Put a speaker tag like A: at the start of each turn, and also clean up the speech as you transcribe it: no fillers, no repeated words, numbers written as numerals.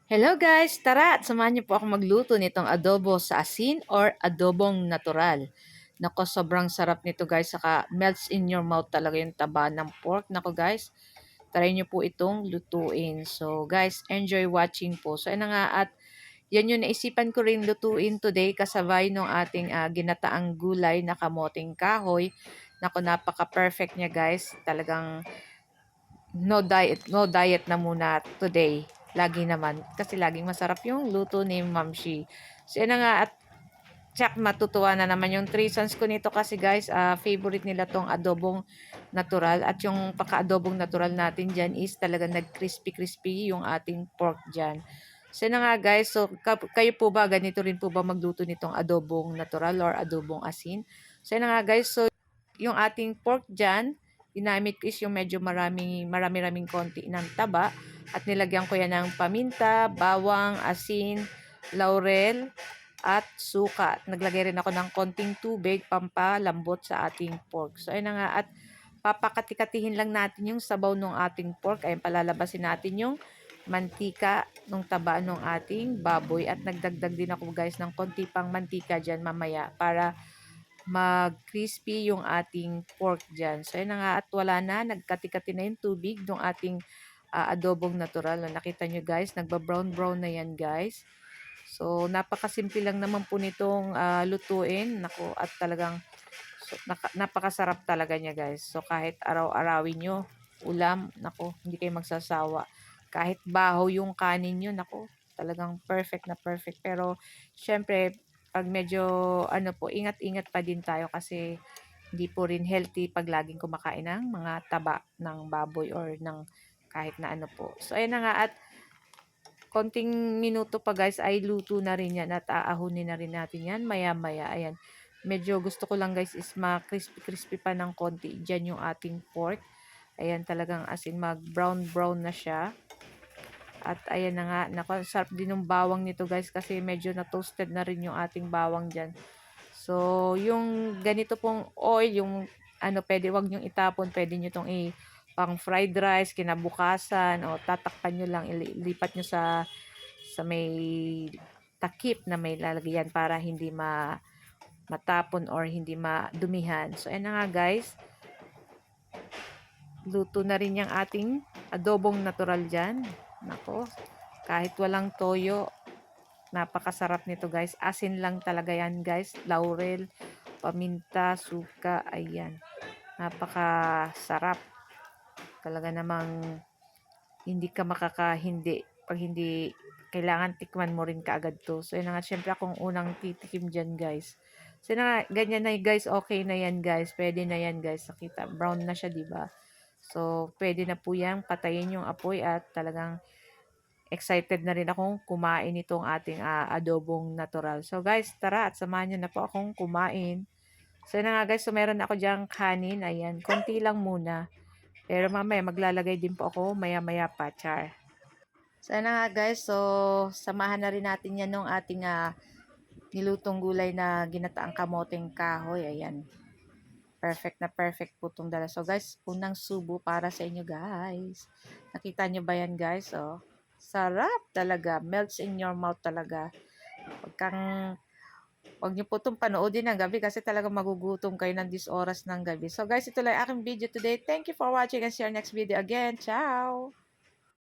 A: Hello guys! Tara at samahan niyo po ako magluto nitong adobo sa asin or adobong natural. Nako, sobrang sarap nito guys. Saka melts in your mouth talaga yung taba ng pork. Nako guys, try niyo po itong lutuin. So guys, enjoy watching po. So ayun na nga, at yan yung naisipan ko rin lutuin today kasabay ng ating ginataang gulay na kamoting kahoy. Nako, napaka-perfect niya guys. Talagang no diet na muna today. Lagi naman. Kasi laging masarap yung luto ni Ma'am Shi. So, yun na nga. At tsak, matutuwa na naman yung 3 sons ko nito kasi guys, favorite nila tong adobong natural. At yung paka-adobong natural natin dyan is talagang nag-crispy-crispy yung ating pork dyan. So, yun na nga guys. So, kayo po ba, ganito rin po ba magluto nitong adobong natural or adobong asin? So, yun na nga guys. So, yung ating pork dyan, ginamit ko is yung medyo marami-raming konti ng taba. At nilagyan ko yan ng paminta, bawang, asin, laurel, at suka. Naglagay rin ako ng konting tubig, pampalambot sa ating pork. So, ayun na nga. At papakati-katihin lang natin yung sabaw ng ating pork. Ayun, palalabasin natin yung mantika ng taba ng ating baboy. At nagdagdag din ako guys ng konti pang mantika dyan mamaya para mag-crispy yung ating pork dyan. So, yun na nga, at wala na. Nagkati-kati na yung tubig ng ating adobong natural. Nakita nyo guys, nagba-brown-brown na yan guys. So, napakasimple lang naman po nitong lutuin. Naku, at talagang napakasarap talaga niya guys. So, kahit araw-arawin nyo, ulam, naku, hindi kayo magsasawa. Kahit baho yung kanin nyo, naku, talagang perfect na perfect. Pero, syempre, pag medyo, ingat-ingat pa din tayo kasi hindi po rin healthy pag laging kumakain ng mga taba ng baboy or ng kahit na ano po. So, ayan na nga, at konting minuto pa guys ay luto na rin yan at aahunin na rin natin yan maya-maya. Ayan. Medyo gusto ko lang guys is ma-crispy-crispy pa ng konti dyan yung ating pork. Ayan, talagang as in mag-brown-brown na siya. At ayan na nga, sarap din ng bawang nito guys kasi medyo na-toasted na rin yung ating bawang dyan. So, yung ganito pong oil, yung pwede wag nyong itapon, pwede nyo itong pang fried rice, kinabukasan, o tatakpan nyo lang, ilipat nyo sa may takip na may lalagyan para hindi matapon or hindi madumihan. So, ayan na nga guys. Luto na rin yung ating adobong natural dyan. Nako, kahit walang toyo, napakasarap nito guys. Asin lang talaga yan guys. Laurel, paminta, suka, ayan. Napakasarap. Talaga namang hindi ka makakahindi. Pag hindi, kailangan tikman mo rin kaagad to. So, yun na nga, syempre akong unang titikim dyan guys. So, yun na nga, ganyan na guys. Okay na yan guys. Pwede na yan guys. Nakita, brown na siya, diba? So, pwede na po yan. Patayin yung apoy at talagang excited na rin akong kumain itong ating adobong natural. So, guys, tara at samahan nyo na po akong kumain. So, yun na nga guys. So, meron ako dyang kanin. Ayan, konti lang muna. Pero mamaya maglalagay din po ako maya-maya pa, char. So, yun na nga guys. So, samahan na rin natin yan nung ating nilutong gulay na ginataang kamoteng kahoy. Ayan. Perfect na perfect po itong dala. So guys, unang subo para sa inyo guys. Nakita nyo ba yan guys? Oh, sarap talaga. Melts in your mouth talaga. Huwag nyo po itong panoodin ng gabi kasi talaga magugutom kayo ng oras ng gabi. So guys, ito lang aking video today. Thank you for watching and see you next video again. Ciao!